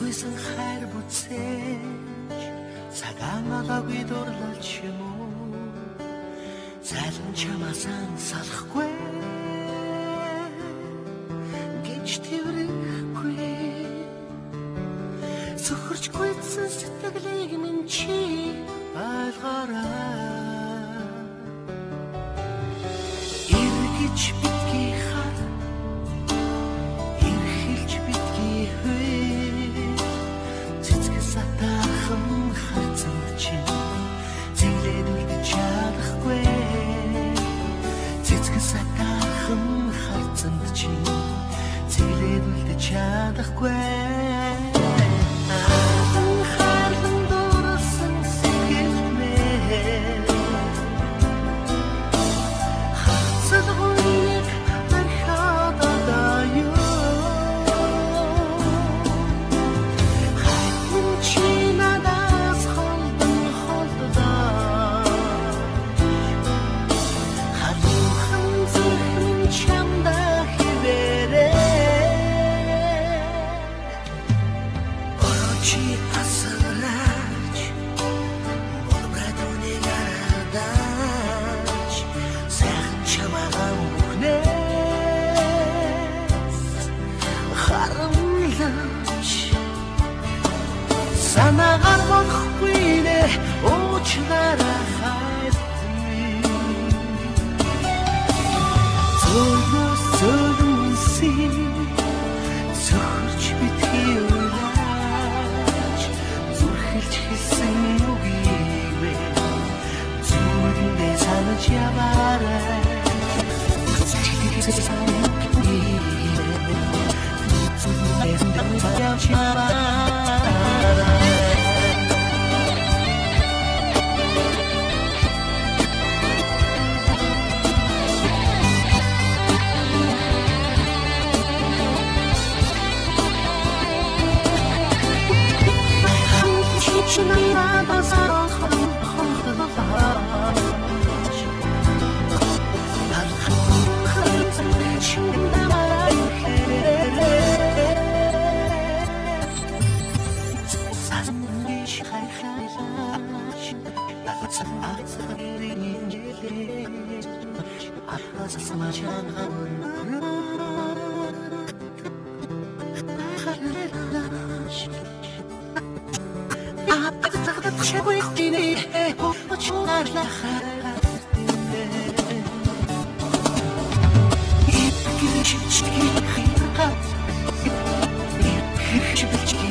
Гүйсэн хайр бүцээж цагаан алаагүй дурлалч юм уу зайлан чамаасан салахгүй гэж тэрхгүй зөвхөрч гүйсэн сэтгэлийг минь чи байлгаарай эргэж битгий хар эрхэлж битгий хүй цэцгэс атахан харцанд чи зэглээд үлдэж чадахгүй цэцгэс атахан харцанд чи зэглээд үлдэж чадахгүй санаагаар болохгүй нэ уучлаарай хайртай зөвхөн зөвхөрч битгий уйлаач зүрхэлж хэлсэн үгийг зүрхэндээ санаж яваарай She